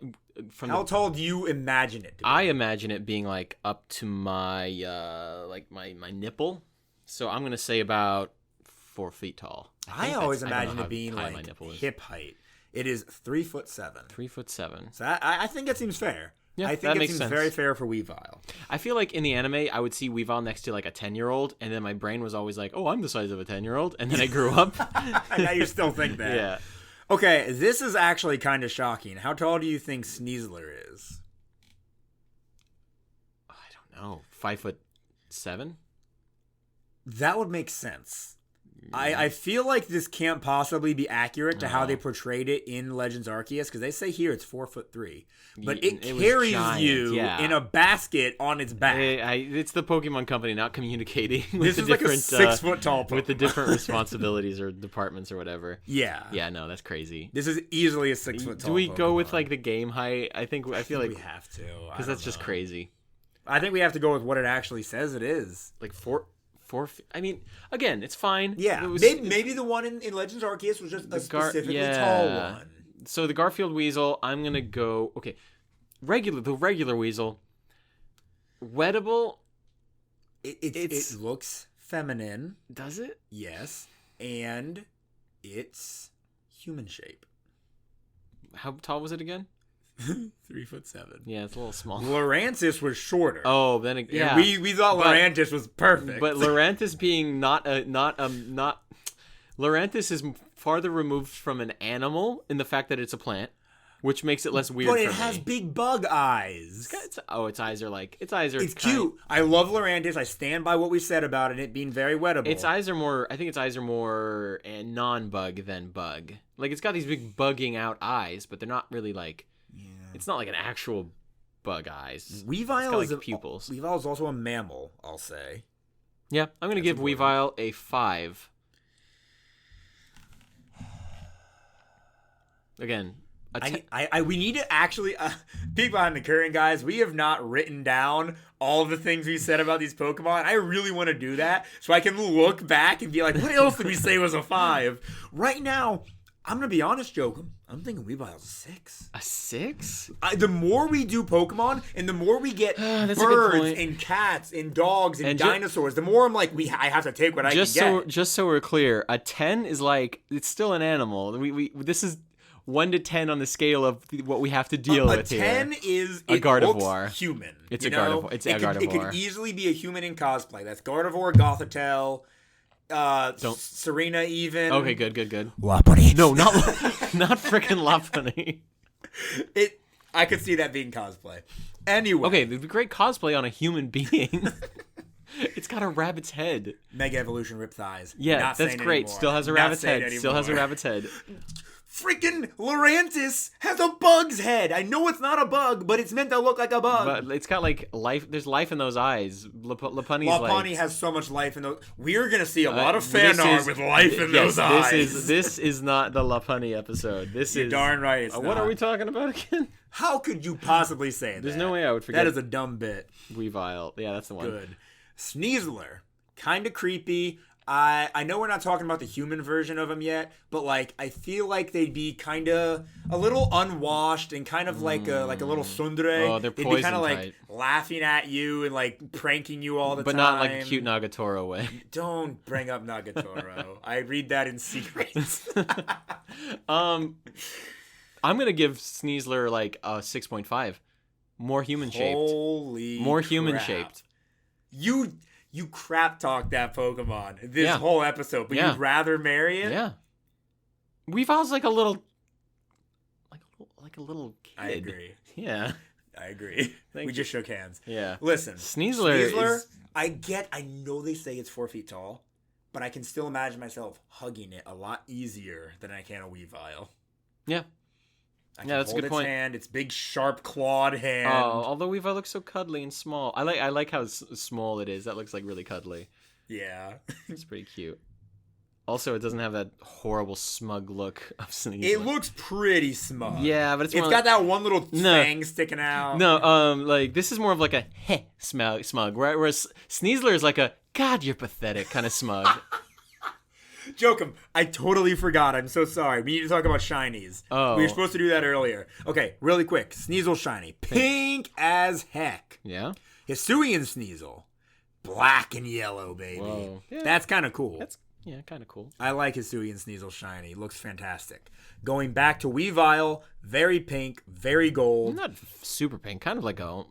How tall do you imagine it to be? I imagine it being up to my my nipple. So I'm gonna say about 4 feet tall. I always imagine it being my nipple is. hip height. It is 3'7". 3'7". So I think that seems fair. Yeah, I think that it makes seems sense. very fair for Weavile. I feel like in the anime, I would see Weavile next to a 10-year-old, and then my brain was always like, "Oh, I'm the size of a 10-year-old," and then I grew up. And now you still think that. Yeah. Okay, this is actually kind of shocking. How tall do you think Sneasler is? I don't know. 5'7". That would make sense. I feel like this can't possibly be accurate to how they portrayed it in Legends Arceus, because they say here it's 4'3", but it was carries giant, you yeah. in a basket on its back. It's the Pokemon Company not communicating with This the is like a different 6 foot tall Pokemon. with the different responsibilities or departments or whatever. Yeah. Yeah, no, that's crazy. This is easily a 6 foot tall. Do we go with Pokemon. the game height? I feel like we have to, because that's just crazy. I think we have to go with what it actually says it is. Like 4 feet. I mean, again, it's fine. Yeah, maybe the one in Legends Arceus was just a specifically tall one. So the Garfield Weasel, I'm gonna go. Okay, the regular Weasel, wettable. It looks feminine. Does it? Yes, and it's human shape. How tall was it again? 3'7". Yeah, it's a little small. Lurantis was shorter. Oh, then yeah. We thought Lurantis was perfect. But Lurantis being not Lurantis is farther removed from an animal in the fact that it's a plant, which makes it less weird. But it for has me. big bug eyes. Its eyes are It's cute. I love Lurantis. I stand by what we said about it being very wettable. Its eyes are more. I think its eyes are more non-bug than bug. Like it's got these big bugging out eyes, but they're not really like. Yeah. It's not like an actual bug eyes. Weavile is pupils. Weavile is also a mammal, I'll say. Yeah, I'm gonna give Weavile a 5. Again, We need to actually peek behind the curtain, guys. We have not written down all the things we said about these Pokemon. I really want to do that so I can look back and be like, what else did we say was a 5? Right now, I'm gonna be honest, Jokum. I'm thinking Weavile's a 6. A 6? The more we do Pokemon, and the more we get That's a good birds point. and cats and dogs and And dinosaurs, the more I'm like, I have to take what I can get. Just so we're clear, a 10 is like, it's still an animal. This is 1 to 10 on the scale of what we have to deal with here. A 10 is a Gardevoir. Human. It's a Gardevoir. It's a Gardevoir. It could easily be a human in cosplay. That's Gardevoir, Gothitelle, Serena even. Okay, good. Lopunny. No, not freaking Lopunny. I could see that being cosplay. Anyway. Okay, it'd be great cosplay on a human being. It's got a rabbit's head. Mega Evolution Rip Thighs. Yeah, Not that's saying great. anymore. Still has a Not rabbit's saying head. Still has a anymore. rabbit's head. Freaking Lurantis has a bug's head. I know it's not a bug, but it's meant to look like a bug. But it's got like life. There's life in those eyes. Lopunny's Lopunny has so much life in those. We're gonna see a lot of fan art with life in those eyes. This is not the Lopunny episode. You're darn right. It's what not. are we talking about again? How could you possibly say that? There's no way I would forget. That is a dumb bit. Weavile. Yeah, that's the one. Good. Sneasler, kind of creepy. I know we're not talking about the human version of him yet, but like I feel like they'd be kind of a little unwashed and kind of like a little tsundere. Oh, they're They'd be poison kind of like type. laughing at you and like pranking you all the But time. not like a cute Nagatoro way. Don't bring up Nagatoro. I read that in secret. I'm gonna give Sneasler like a 6.5. More human shaped. Holy More human crap. shaped. You crap talk that Pokemon this Yeah. whole episode, but Yeah. you'd rather marry it? Yeah. Weavile's like a little kid. I agree. Yeah. I agree. Thank We you. just shook hands. Yeah. Listen, Sneasler is- I know they say it's 4 feet tall, but I can still imagine myself hugging it a lot easier than I can a Weavile. Yeah. I can Yeah, that's a hold good its point. hand, its big sharp clawed hand. Oh, although Weavile looks so cuddly and small. I like how small it is. That looks like really cuddly. Yeah. It's pretty cute. Also, it doesn't have that horrible smug look of Sneasler. It looks pretty smug. Yeah, but it's got that one little fang sticking out. No, like this is more of like a heh smug, whereas Sneasler is like a God, you're pathetic kind of smug. Jokum, I totally forgot. I'm so sorry. We need to talk about shinies. Oh. We were supposed to do that earlier. Okay, really quick. Sneasel shiny. Pink as heck. Yeah. Hisuian Sneasel. Black and yellow, baby. Whoa. Yeah. That's kind of cool. That's kind of cool. I like Hisuian Sneasel shiny. Looks fantastic. Going back to Weavile, very pink, very gold. Not super pink, kind of like a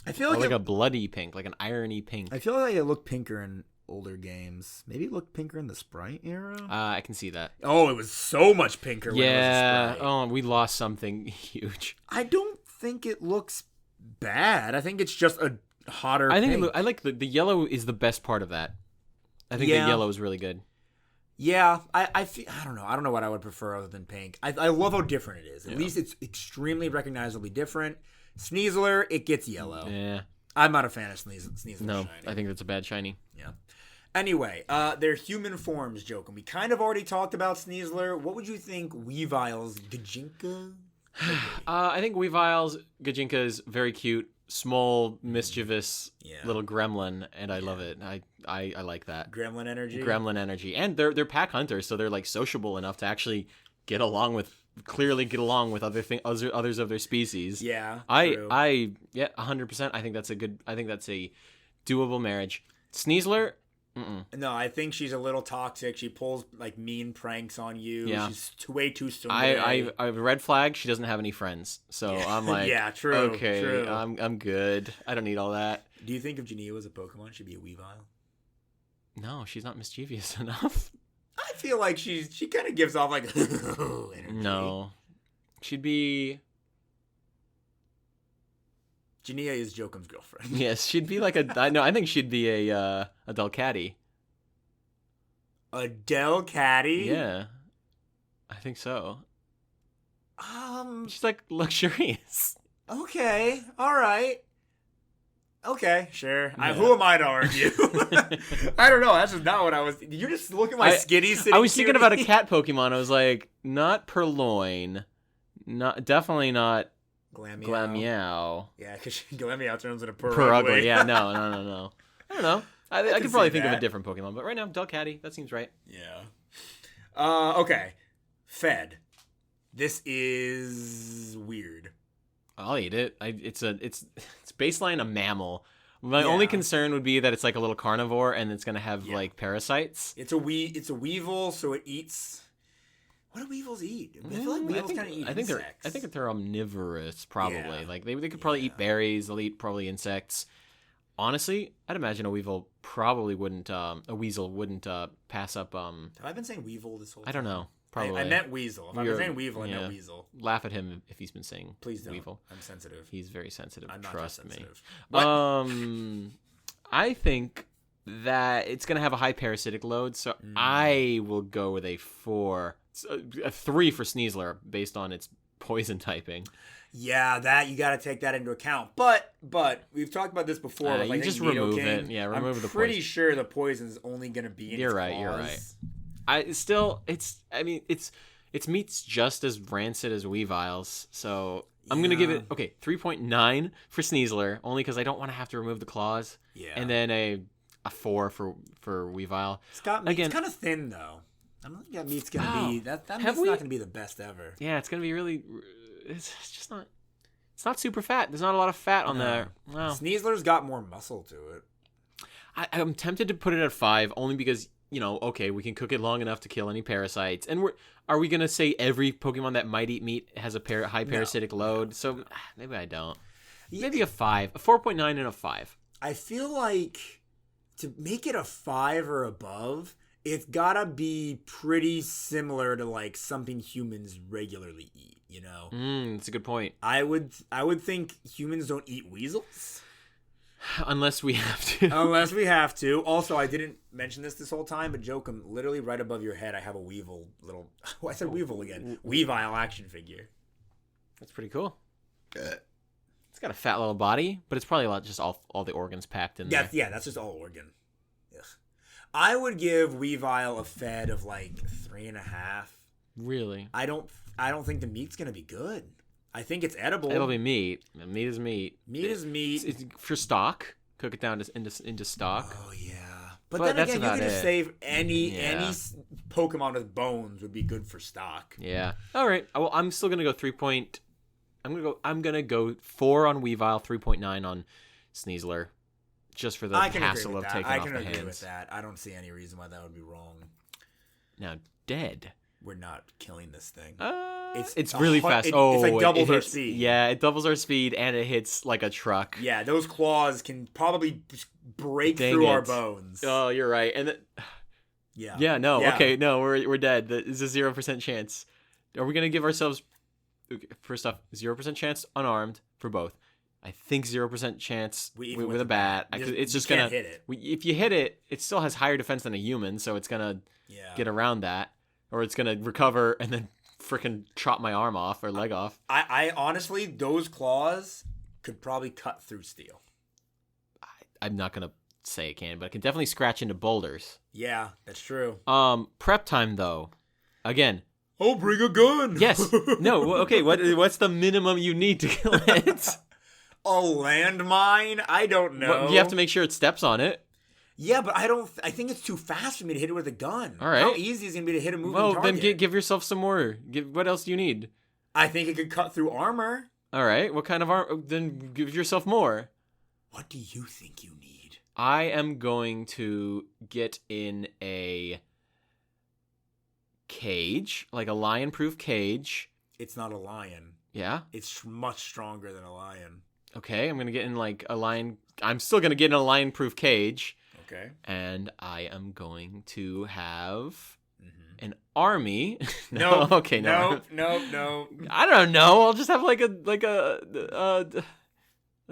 I feel like a bloody pink, like an irony pink. I feel like it looked pinker in older games. Maybe it looked pinker in the Sprite era. I can see that. Oh, it was so much pinker. When it was a Yeah. Sprite. Oh, we lost something huge. I don't think it looks bad. I think it's just a hotter. I think pink. I like the yellow is the best part of that. I think Yeah. the yellow is really good. Yeah, I don't know. I don't know what I would prefer other than pink. I love how different it is. At least it's extremely recognizably different. Sneasler, it gets yellow. Yeah. I'm not a fan of Sneasler No, shiny. I think that's a bad shiny. Yeah. Anyway, their human forms, Jokum. We kind of already talked about Sneasler. What would you think Weavile's Gajinka? I think Weavile's Gajinka is very cute, small, mischievous little gremlin, and I love it. I like that. Gremlin energy? Gremlin energy. And they're pack hunters, so they're like sociable enough to actually get along with others of their species. Yeah. True. 100%. I think that's a doable marriage. Sneasler, No, I think she's a little toxic. She pulls like mean pranks on you. Yeah. She's way too soon. I red flag. She doesn't have any friends, so I'm like, Yeah, true, Okay, true. I'm good. I don't need all that. Do you think if Jania was a Pokemon, she'd be a Weavile? No, she's not mischievous enough. I feel like she kind of gives off like energy. No, she'd be. Jania is Jokum's girlfriend. Yes, she'd be like I think she'd be a Delcatty. A Delcatty? Yeah, I think so. She's like luxurious. Okay. All right. Okay, sure. Yeah. Who am I to argue? I don't know. That's just not what I was. Did you just look at my skinny sitting I was thinking about a cutie? cat Pokemon. I was like, not Purloin, Definitely not Glameow. Glameow. Yeah, because Glameow turns into Perugly. Yeah, no. I don't know. I can could probably see think of a that. different Pokemon, but right now, Delcatty, that seems right. Yeah. Okay. Fed. This is weird. I'll eat it. It's baseline a mammal. My only concern would be that it's like a little carnivore and it's gonna have like parasites. It's a Weavile, so it eats. What do Weevils eat? I feel like Weevils kind of eat insects. I think they're omnivorous, probably. Yeah. Like they could probably eat berries. They'll eat probably insects. Honestly, I'd imagine a Weasel wouldn't pass up. Have I been saying Weevil this whole time? I don't know. Probably. I meant Weasel. If I've been saying Weevil, I meant Weasel. Laugh at him if he's been saying Please don't. Weevil. I'm sensitive. He's very sensitive. I'm not Trust sensitive. me. I think that it's gonna have a high parasitic load, so I will go with a 4, a 3 for Sneasler based on its poison typing. Yeah, that you got to take that into account. But we've talked about this before. With, you just remove it. Yeah, remove the poison. I'm pretty sure the poison's only going to be in its claws. You're right. Its meat's just as rancid as Weavile's, so I'm gonna give it 3.9 for Sneasler, only because I don't want to have to remove the claws. Yeah, and then a 4 for Weavile. It's kind of thin though. I don't think that meat's gonna be that meat's not gonna be the best ever. Yeah, it's gonna be really. It's just not. It's not super fat. There's not a lot of fat on there. Wow. Sneasler's got more muscle to it. I'm tempted to put it at 5 only because we can cook it long enough to kill any parasites. And are we gonna say every Pokemon that might eat meat has a high parasitic load? So maybe I don't. Maybe a 5, a 4.9, and a 5. I feel like to make it a 5 or above, it's gotta be pretty similar to like something humans regularly eat. That's a good point. I would think humans don't eat weasels. Unless we have to. Also, I didn't mention this whole time, but Jokum, literally right above your head, I have a Weevil little... Oh, I said Weevil again. Weavile action figure. That's pretty cool. It's got a fat little body, but it's probably just all the organs packed in there. Yeah, that's just all organ. Ugh. I would give Weavile a fed of like 3.5. Really? I don't think the meat's gonna be good. I think it's edible. It'll be meat. Meat is meat. Meat is meat. It's for stock. Cook it down into stock. Oh yeah. But then again, you could just save any Pokemon with bones would be good for stock. Yeah. All right. Well, I'm still gonna go 3. I'm gonna go 4 on Weavile, 3.9 on Sneasler, just for the hassle of taking off the hands. I can agree with that. I don't see any reason why that would be wrong. Now, dead. We're not killing this thing. It's really fast. It's like doubles our speed. Yeah, it doubles our speed and it hits like a truck. Yeah, those claws can probably break through our bones. Oh, you're right. And we're dead. It's a 0% chance. Are we gonna give ourselves first off 0% chance unarmed for both? I think 0% chance with a bat. It's just gonna hit it. If you hit it, it still has higher defense than a human, so it's gonna get around that. Or it's going to recover and then freaking chop my arm off or leg off. I honestly, those claws could probably cut through steel. I'm not going to say it can, but it can definitely scratch into boulders. Yeah, that's true. Prep time, though. Again. Oh, bring a gun. Yes. No, okay, what's the minimum you need to kill it? A landmine? I don't know. Well, you have to make sure it steps on it. Yeah, but I think it's too fast for me to hit it with a gun. All right. How easy is it going to be to hit a moving target? Well, then give yourself some more. What else do you need? I think it could cut through armor. All right. What kind of armor? Then give yourself more. What do you think you need? I am going to get in a cage, like a lion-proof cage. It's not a lion. Yeah? It's much stronger than a lion. Okay, I'm going to get in like a lion... I'm still going to get in a lion-proof cage. Okay. And I am going to have an army. No. Okay, no. No. I don't know. I'll just have like a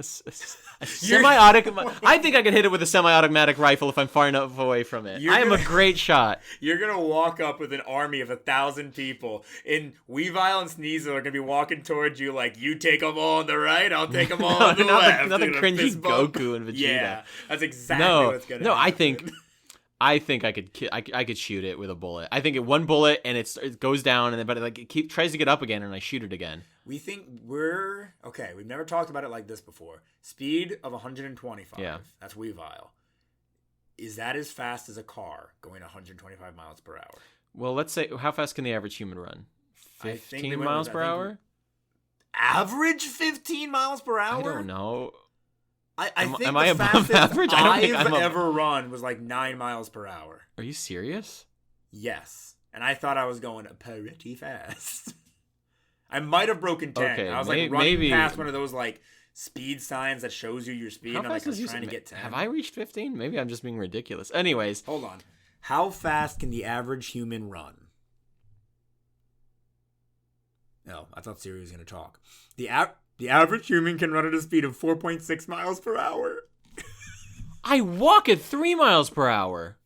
semi-automatic. I think I can hit it with a semi-automatic rifle if I'm far enough away from it. I am a great shot. You're gonna walk up with an army of 1,000 people, and Weavile and Sneasler are gonna be walking towards you like, "You take them all on the right, I'll take them all on the left." Not the cringy Goku and Vegeta. Yeah, that's exactly what's gonna happen. I think I think I could shoot it with a bullet. I think one bullet and it goes down, and then but it tries to get up again, and I shoot it again. We think okay. We've never talked about it like this before. Speed of 125. Yeah. That's Weavile. Is that as fast as a car going 125 miles per hour? Well, let's say, how fast can the average human run? 15 miles per hour? Average 15 miles per hour? I don't know. I think am the I above fastest average? I don't think I've I'm ever run was like 9 miles per hour. Are you serious? Yes. And I thought I was going pretty fast. I might have broken 10. Okay, I was like running maybe past one of those like speed signs that shows you your speed. How And I'm fast like, I is was trying to get 10. Have I reached 15? Maybe I'm just being ridiculous. Anyways. Hold on. How fast can the average human run? No, I thought Siri was going to talk. The average human can run at a speed of 4.6 miles per hour. I walk at 3 miles per hour.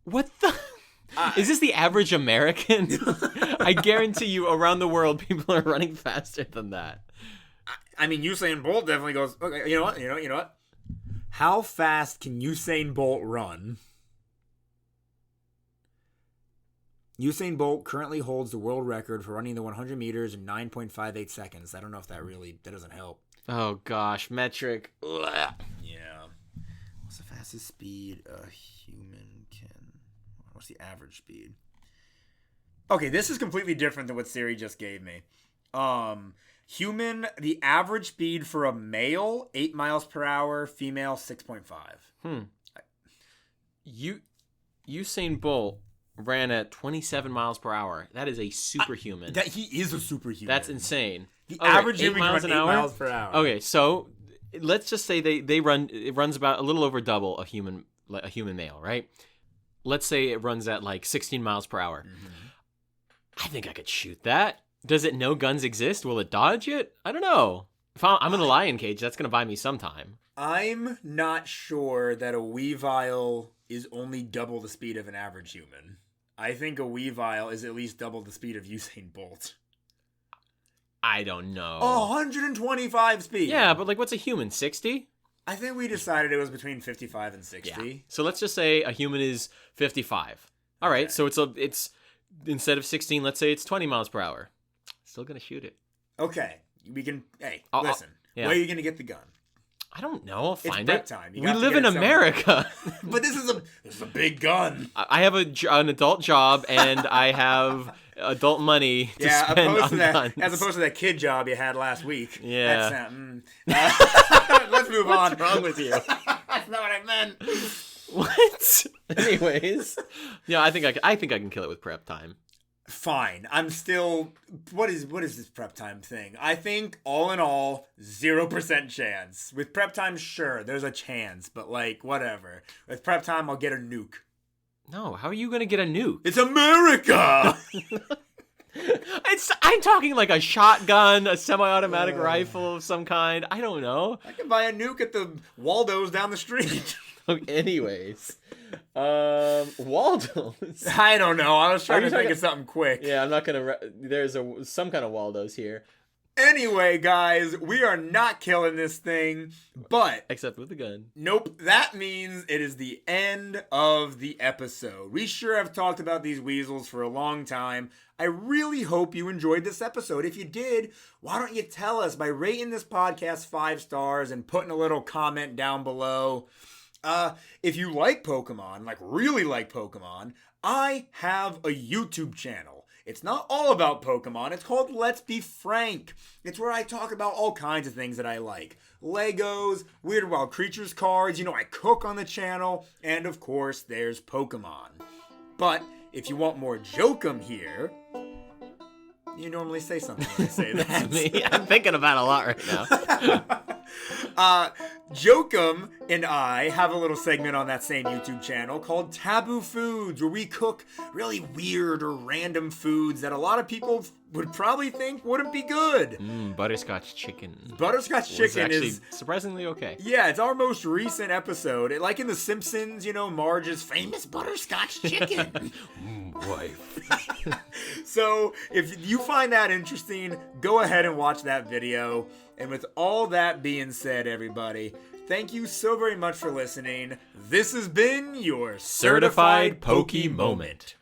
What the? Is this the average American? I guarantee you around the world, people are running faster than that. I mean, Usain Bolt definitely goes, okay, you know what? How fast can Usain Bolt run? Usain Bolt currently holds the world record for running the 100 meters in 9.58 seconds. I don't know if that doesn't help. Oh, gosh. Metric. Ugh. Yeah. What's the fastest speed a human can... What's the average speed? Okay, this is completely different than what Siri just gave me. Human, the average speed for a male, 8 miles per hour. Female, 6.5. Usain Bolt ran at 27 miles per hour. That is a superhuman. He is a superhuman. That's insane. The average human miles can an run 8 hour? miles per hour. Okay, so let's just say it runs about a little over double a human male, right? Let's say it runs at like 16 miles per hour. Mm-hmm. I think I could shoot that. Does it know guns exist? Will it dodge it? I don't know. If I'm in a lion cage, that's going to buy me some time. I'm not sure that a Weavile is only double the speed of an average human. I think a Weavile is at least double the speed of Usain Bolt. I don't know. 125 speed. Yeah, but like what's a human? 60? I think we decided it was between 55 and 60. Yeah. So let's just say a human is 55. All right, so it's instead of 16, let's say it's 20 miles per hour. Still going to shoot it. Okay. We can listen. Yeah. Where are you going to get the gun? I don't know. I'll find prep it. time. We live in America. But this is a big gun. I have an adult job and I have adult money to spend on guns. As opposed to that kid job you had last week. Yeah. Let's move on. What's wrong with you? That's not what I meant. What? Anyways, yeah, I think I can kill it with prep time. Fine. I'm still. What is this prep time thing? I think all in all, 0% chance. With prep time, sure, there's a chance, but like whatever. With prep time, I'll get a nuke. No, how are you gonna get a nuke? It's America. I'm talking like a shotgun, a semi-automatic rifle of some kind. I don't know. I can buy a nuke at the Waldo's down the street. Anyways, Waldo's. I don't know. I was trying to think of something quick. Yeah, I'm not gonna. There's some kind of Waldo's here. Anyway, guys, we are not killing this thing, but except with the gun. Nope. That means it is the end of the episode. We sure have talked about these weasels for a long time. I really hope you enjoyed this episode. If you did, why don't you tell us by rating this podcast 5 stars and putting a little comment down below. If you like Pokemon, like really like Pokemon, I have a YouTube channel. It's not all about Pokemon. It's called Let's Be Frank. It's where I talk about all kinds of things that I like. Legos, Weird Wild Creatures cards, I cook on the channel, and of course, there's Pokemon. But if you want more Jokum here, you normally say something when I say that. That's me. I'm thinking about it a lot right now. Jokum and I have a little segment on that same YouTube channel called Taboo Foods, where we cook really weird or random foods that a lot of people would probably think wouldn't be good. Butterscotch chicken. Butterscotch chicken is surprisingly okay. Yeah, it's our most recent episode. Like in The Simpsons, Marge's famous butterscotch chicken. Wife. So if you find that interesting, go ahead and watch that video. And with all that being said, everybody, Thank you so very much for listening. This has been your Certified Poke Moment.